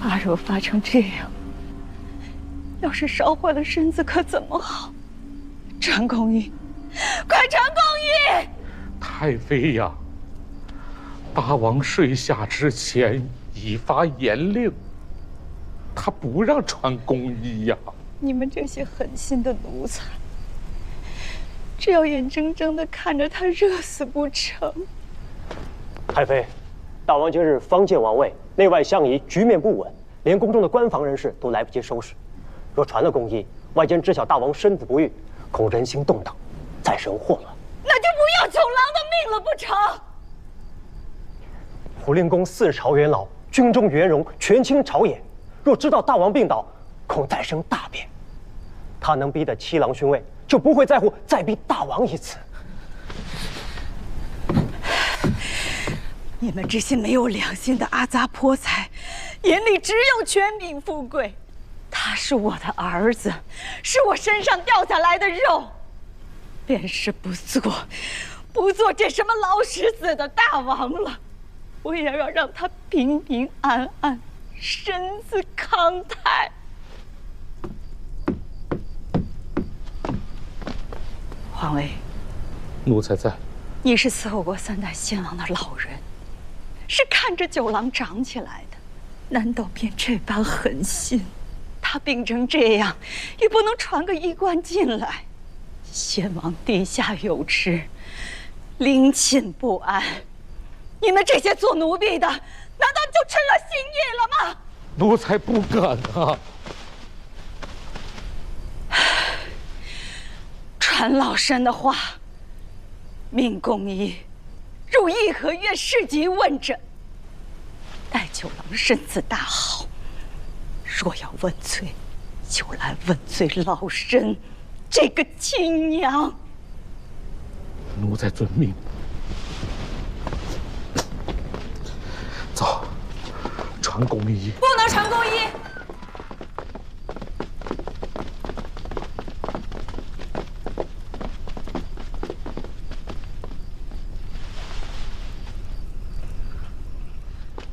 阿若发成这样，要是烧坏了身子可怎么好？传公议，快传公议！太妃呀，大王睡下之前已发严令，他不让传公议呀。你们这些狠心的奴才，只要眼睁睁地看着他热死不成？太妃，大王今日方见王位，内外相宜，局面不稳，连宫中的官房人士都来不及收拾。若传了公议，外间知晓大王身子不愈，恐人心动荡，再生祸乱。那就不要九郎的命了不成？虎令公4朝元老，军中元戎，权倾朝野。若知道大王病倒，恐再生大变。他能逼得七郎勋位，就不会在乎再逼大王一次。你们这些没有良心的阿杂泼财，眼里只有权柄富贵。他是我的儿子，是我身上掉下来的肉。便是不做这什么老使子的大王了，我也要让他平平安安，身子康泰。皇位，奴才在。你是伺候过3代先王的老人，是看着九郎长起来的，难道便这般狠心？他病成这样，也不能传个医官进来。先王地下有知，陵寝不安。你们这些做奴婢的，难道就吃了心意了吗？奴才不敢啊！传老身的话，命公议入颐和园市集问诊，待九郎身子大好，若要问罪，就来问罪老身这个亲娘。奴才遵命。走，传公议。不能传公议。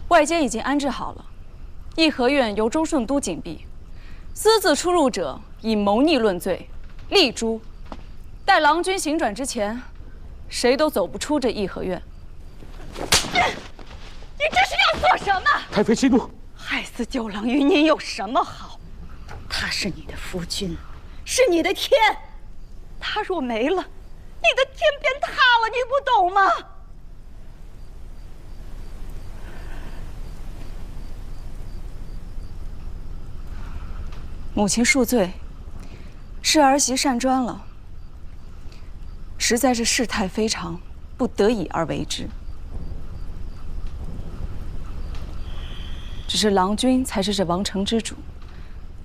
外间已经安置好了，颐和园由忠顺都紧闭，私自出入者以谋逆论罪，立诛。待郎君行转之前，谁都走不出这颐和园。你这是要做什么？太妃息怒。害死九郎与你有什么好？他是你的夫君，是你的天。他若没了，你的天便塌了，你不懂吗？母亲恕罪，是儿媳擅专了，实在是事态非常，不得已而为之。只是郎君才是这王城之主，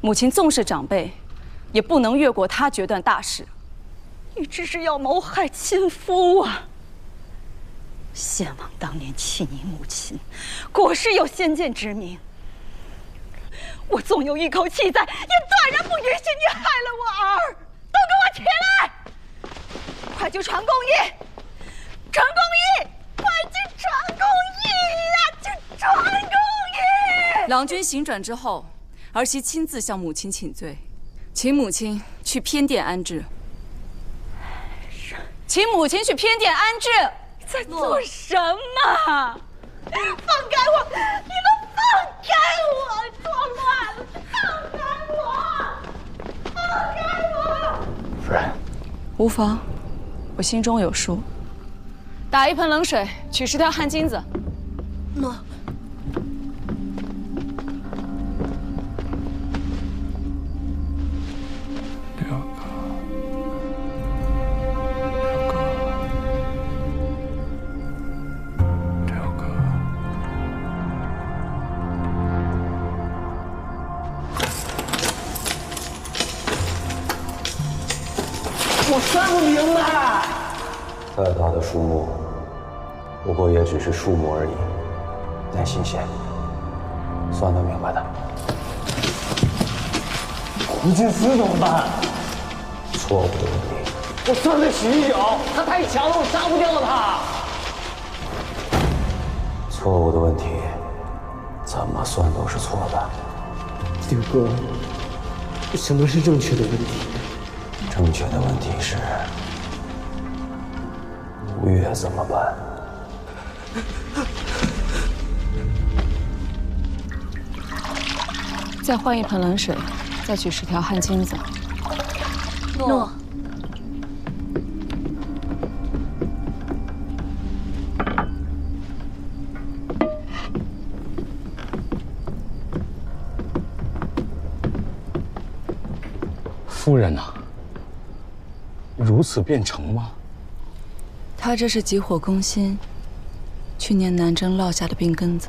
母亲纵是长辈，也不能越过他决断大事。你这是要谋害亲夫啊！先王当年弃你母亲，果是有先见之明。我纵有一口气在，也断然不允许你害了我儿！都给我起来！快去传公议！传公议！快去传公议呀！去传公议！郎君行转之后，儿媳亲自向母亲请罪，请母亲去偏殿安置。请母亲去偏殿安置。在做什么？放开我！你们放开我！作乱了！放开我！放开我！夫人，无妨，我心中有数。打一盆冷水，取10条汗巾子。诺。我算不明白。再大的数目，不过也只是数目而已。耐心些，算得明白的。胡金丝怎么办？错误的问题。我算得起1角，他太强了，我杀不掉他。错误的问题，怎么算都是错的。刘哥，什么是正确的问题？正确的问题是，吴越怎么办？再换一盆冷水，再取10条汗巾子。诺。夫人呐，如此便成吗？他这是急火攻心，去年南征落下的病根子。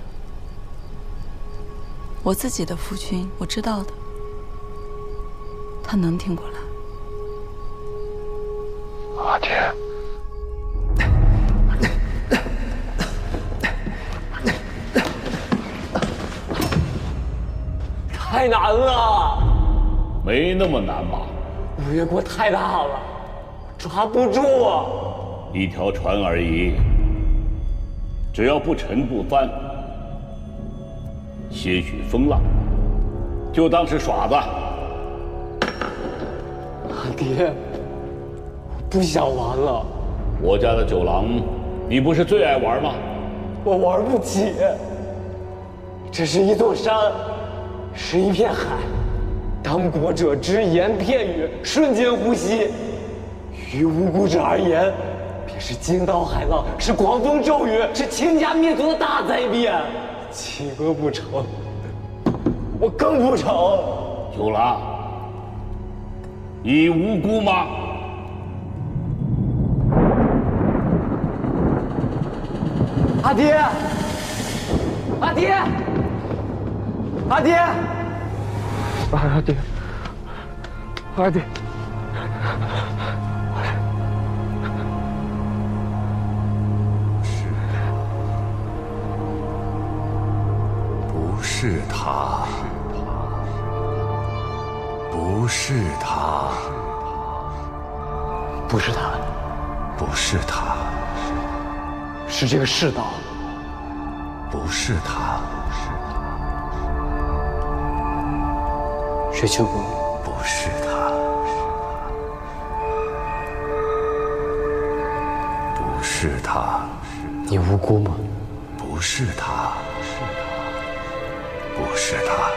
我自己的夫君，我知道的，他能挺过来。阿爹，太难了，没那么难吧？吴越国太大了，抓不住啊！一条船而已，只要不沉不翻，些许风浪，就当是耍子。阿爹，我不想玩了。我家的酒廊，你不是最爱玩吗？我玩不起。这是一座山，是一片海，当国者只言片语，瞬间呼吸。于无辜者而言，便是惊涛骇浪，是狂风骤雨，是倾家灭族的大灾变。七哥不成，我更不成。酒廊，你无辜吗？阿爹，阿爹，阿爹，阿爹，阿爹。不是他，不是他，不是他，不是他，是这个世道。不是他，水秋国，不是他，不是他，你无辜吗？不是他，不是他。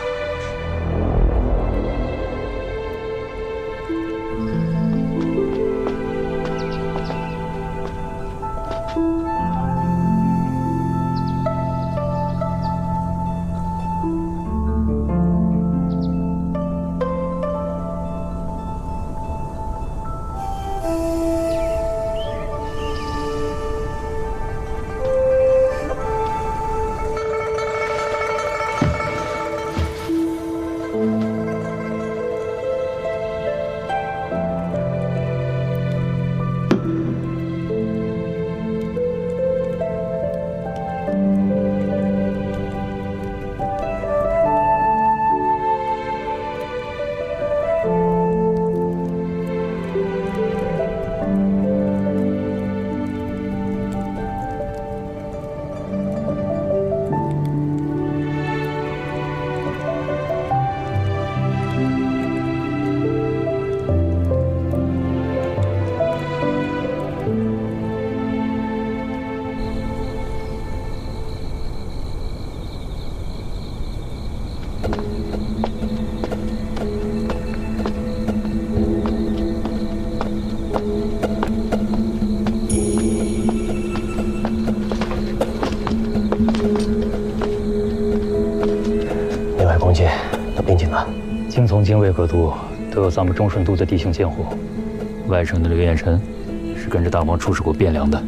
京从京卫各都都有咱们中顺都的弟兄监护，外省的刘彦辰是跟着大王出使过汴梁的，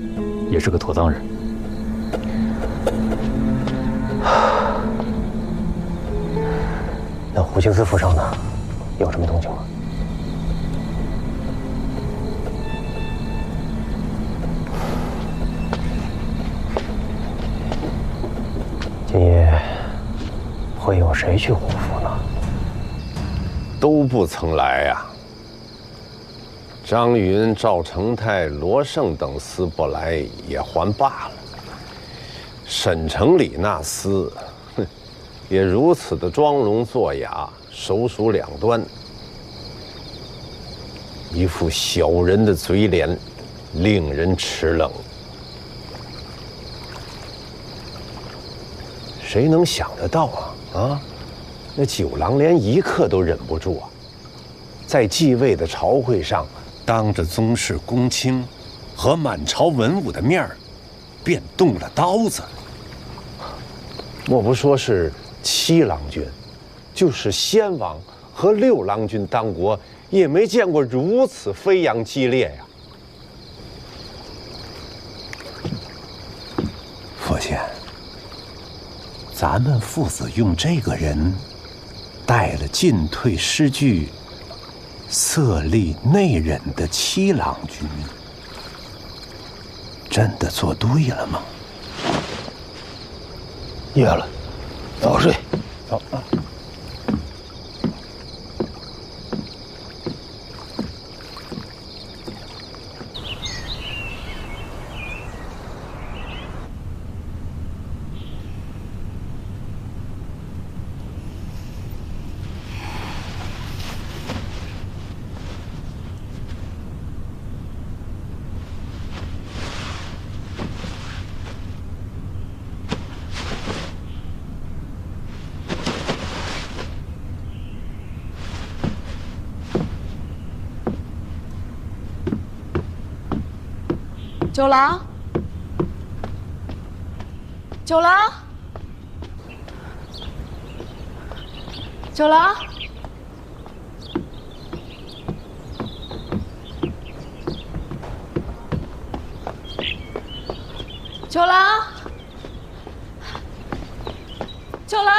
也是个妥当人。那胡青司府上呢，有什么动静吗？今夜会有谁去胡府呢？都不曾来呀。张云、赵成泰、罗胜等司不来也还罢了，沈城里那厮，哼，也如此的庄容作雅，手数两端，一副小人的嘴脸，令人齿冷。谁能想得到啊？那九郎连一刻都忍不住啊，在继位的朝会上，当着宗室公卿和满朝文武的面儿，便动了刀子。莫不说是七郎君，就是先王和六郎君当国，也没见过如此飞扬激烈呀。父亲，咱们父子用这个人带了进退失据、色厉内荏的七郎君，真的做对了吗？夜了，早睡。走啊。九郎，九郎，九郎，九郎，九郎。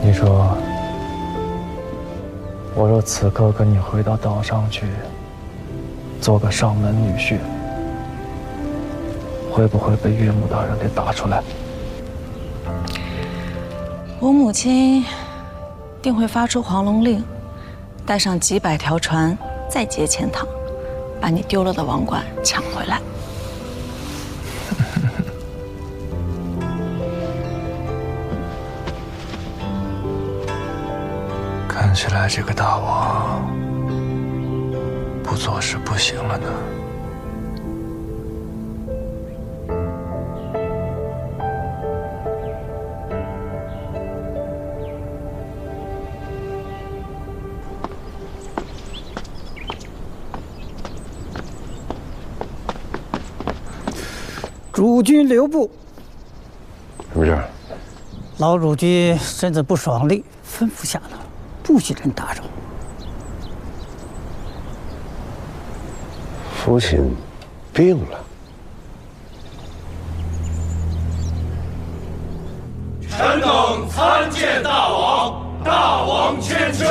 你说，我若此刻跟你回到岛上去，做个上门女婿，会不会被岳母大人给打出来？我母亲定会发出黄龙令，带上几百条船，再劫钱塘，把你丢了的王冠抢回来。看起来这个大王不做是不行了呢。主君留步。什么事？老主君身子不爽利，吩咐下了，不许人打扰。父亲病了。臣等参见大王，大王千秋。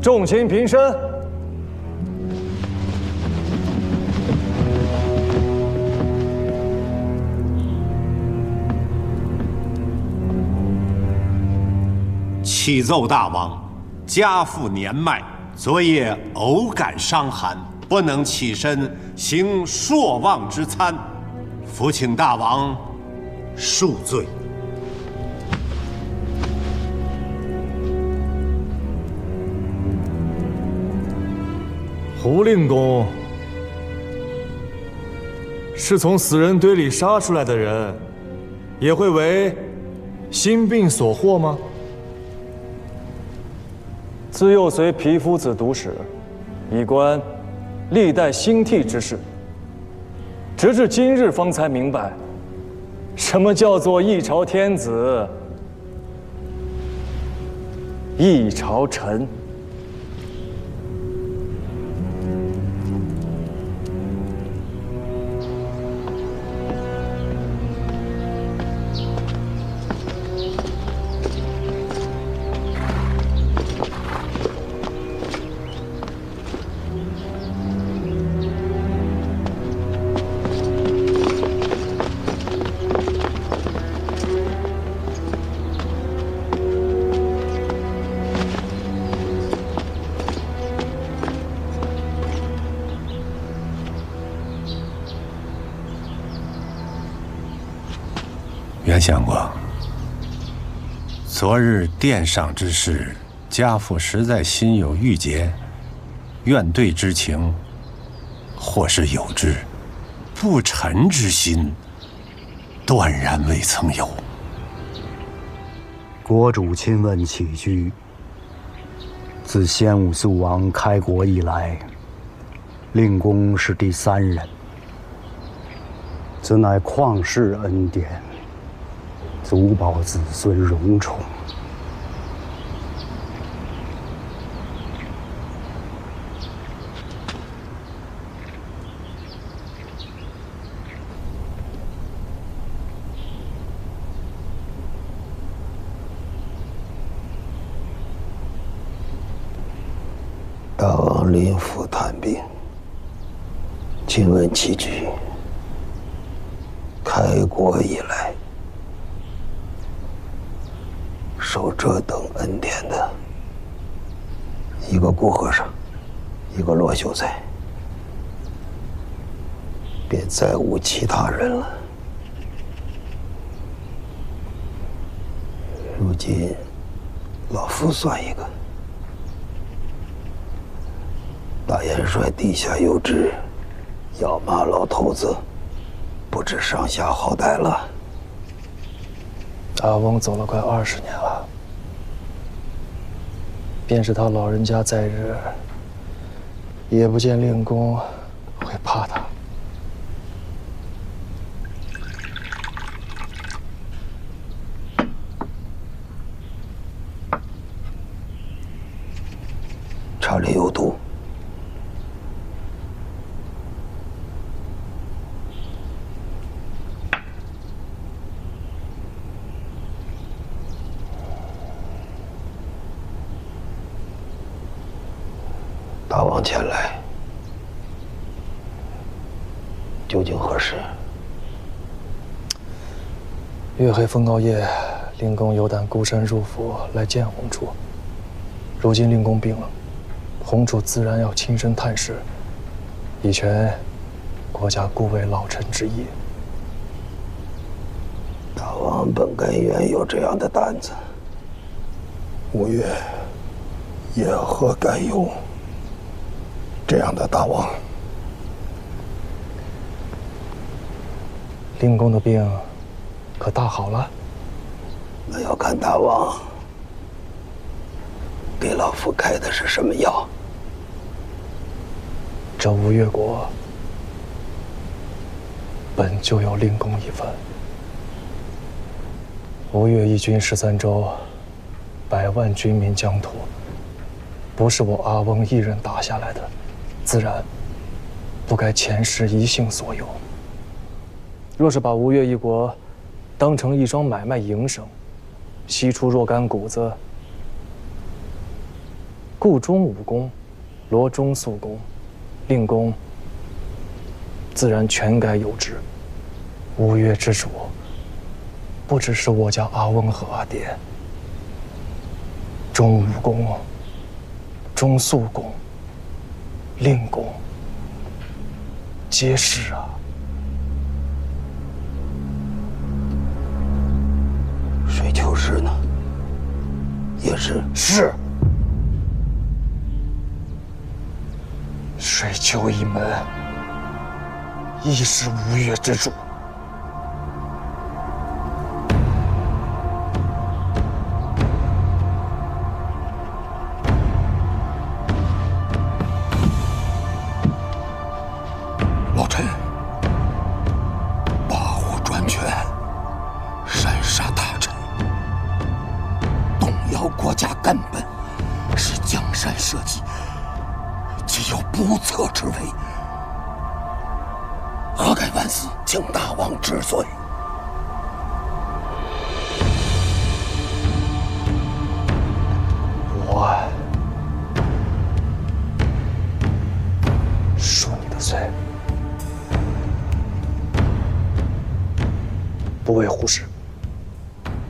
众卿平身。启奏大王，家父年迈，昨夜偶感伤寒，不能起身行朔望之餐，伏请大王恕罪。胡令公是从死人堆里杀出来的人，也会为心病所惑吗？自幼随皮夫子读史，以观历代兴替之事，直至今日方才明白，什么叫做一朝天子，一朝臣。袁相公，昨日殿上之事，家父实在心有郁结，怨怼之情，或是有之，不臣之心，断然未曾有。国主亲问起居，自先武肃王开国以来，令公是第3人，此乃旷世恩典，足保子孙荣宠。大王临府探病，亲问起居。开国以来，受这等恩典的，一个顾和尚，一个罗秀才，便再无其他人了。如今，老夫算一个。大元帅地下有知，要骂老头子，不知上下好歹了。大翁走了快20年了，便是他老人家在日，也不见令公会怕他。茶里有毒。大王前来，究竟何事？月黑风高夜，令公有胆孤身入府来见洪楚。如今令公病了，洪楚自然要亲身探视，以全国家固为老臣之意。大王本该原有这样的胆子，吴越也何该有这样的大王？令公的病可大好了？那要看大王给老夫开的是什么药。这吴越国本就有令公一份。吴越一军13州，100万军民疆土，不是我阿翁一人打下来的，自然不该前世一性所有。若是把吴越一国当成一桩买卖营生，吸出若干谷子，顾中武功、罗中肃功、令公自然全该有之。吴越之主，不只是我家阿翁和阿爹，中武功、中肃公、令公，皆是啊。水秋氏呢？也是。是。水秋一门亦是吴越之主。老臣跋扈专权，擅杀大臣，动摇国家根本，是江山社稷，岂有不测之为？阿盖万死，请大王治罪。我恕你的罪，不为胡氏，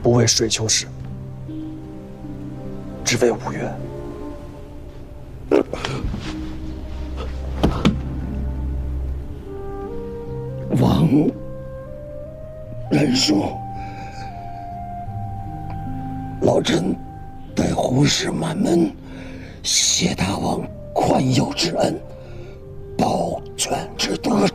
不为水丘氏，只为吴越。王仁恕，老臣待胡氏满门，谢大王宽宥之恩，保全之德。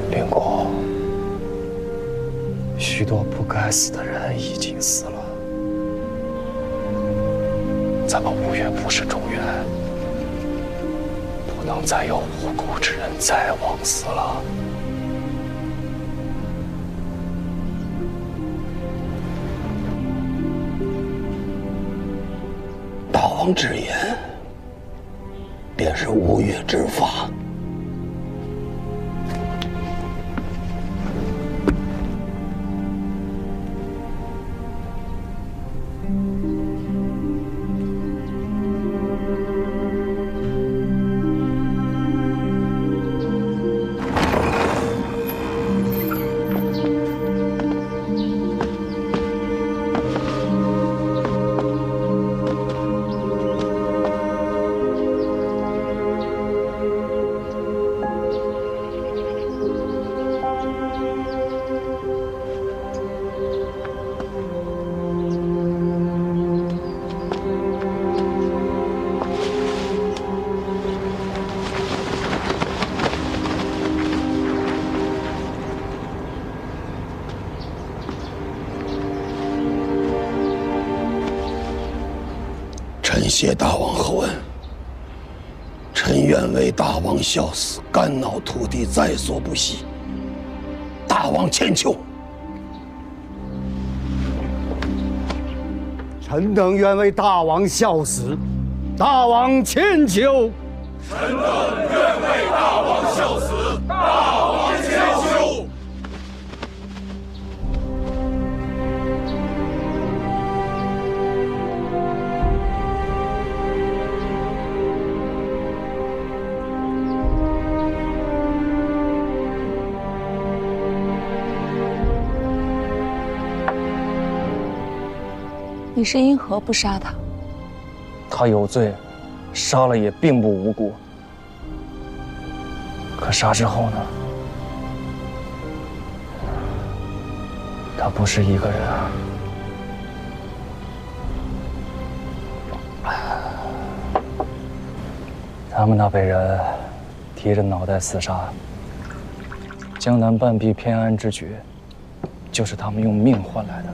灵公，许多不该死的人已经死了，咱们吴越不是中原，不能再有无辜之人再枉死了。大王之言，便是吴越之法。臣谢大王厚恩，臣愿为大王效死，肝脑涂地，在所不惜。大王千秋。臣等愿为大王效死，大王千秋。臣等愿为大王效死，大王千秋。你是因何不杀他？他有罪，杀了也并不无辜。可杀之后呢？他不是一个人啊。他们那辈人提着脑袋厮杀，江南半壁偏安之举，就是他们用命换来的。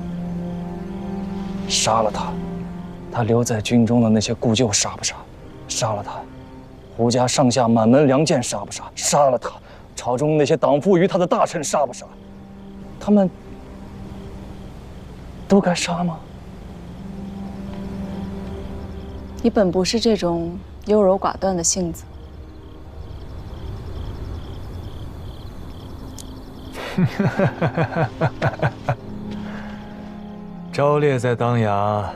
杀了他，他留在军中的那些故旧杀不杀？杀了他，胡家上下满门良贱杀不杀？杀了他，朝中那些党附于他的大臣杀不杀？他们都该杀吗？你本不是这种优柔寡断的性子。昭烈在当阳，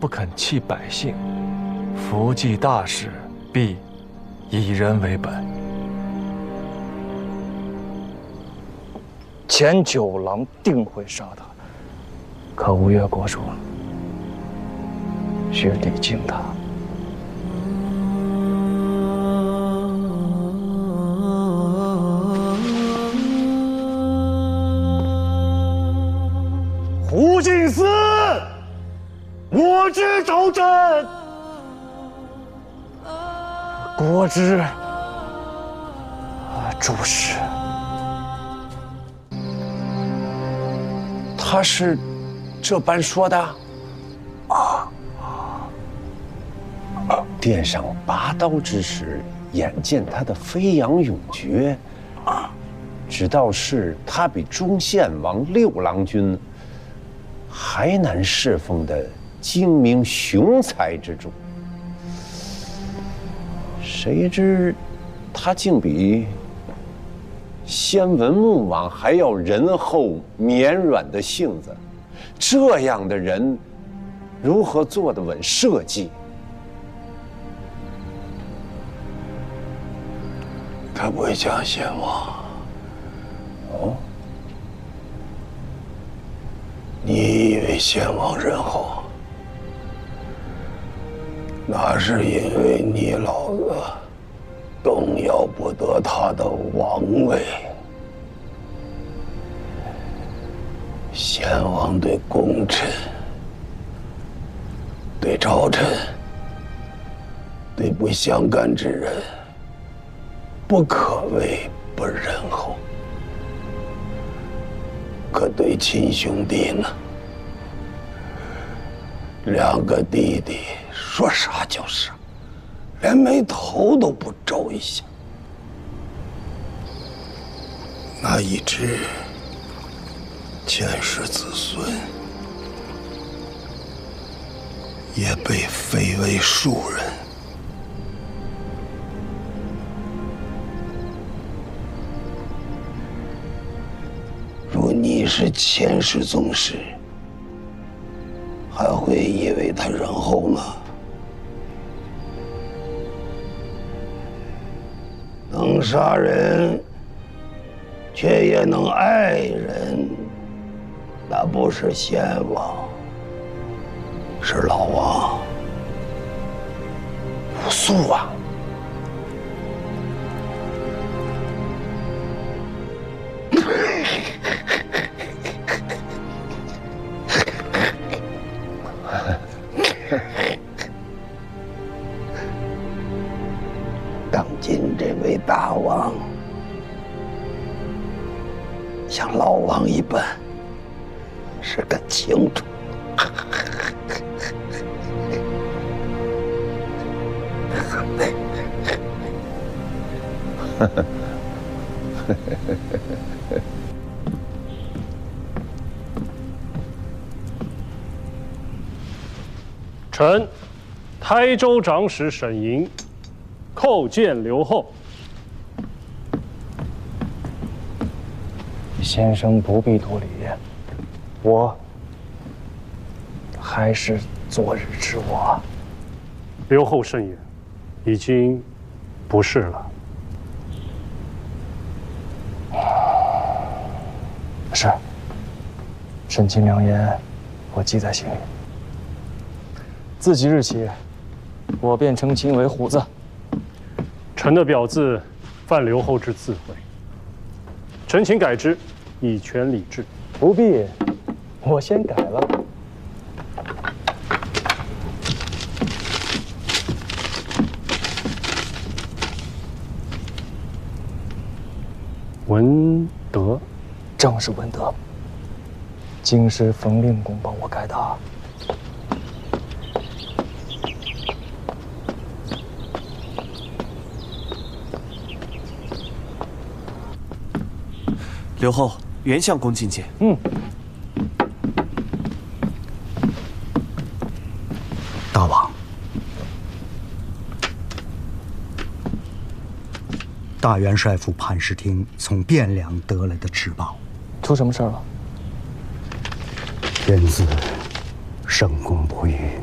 不肯弃百姓，福济大事，必以人为本。前九郎定会杀他，可吴越国说，需礼敬他。我之主事。他是这般说的。殿上拔刀之时，眼见他的飞扬永绝，只道是他比忠献王六郎君还难侍奉的精明雄才之主。谁知他竟比先文穆王还要仁厚绵软的性子，这样的人如何坐得稳社稷？他不像先王。哦，你以为先王仁厚，那是因为你老子动摇不得他的王位。先王对功臣、对朝臣、对不相干之人，不可谓不仁厚，可对亲兄弟呢？两个弟弟说啥就啥，连眉头都不皱一下。那一支前世子孙也被废为庶人。如你是前世宗室，还会以为他仁厚吗？能杀人，却也能爱人，那不是先王，是老王。不肃啊！当今这位大王，像老王一般，是个清楚。臣台州长史沈莹叩见刘后。先生不必多礼，我还是昨日之我。刘后慎言，已经不是了。是，沈清良言，我记在心里。自即日起，我便称卿为虎子。臣的表字犯刘后之自讳，臣请改之，以全礼制。不必，我先改了。文德，正是文德。京师冯令公帮我改的。刘后，袁相公觐见。大王，大元帅府判事厅从汴梁得来的旨报，出什么事了？天子圣公不遇，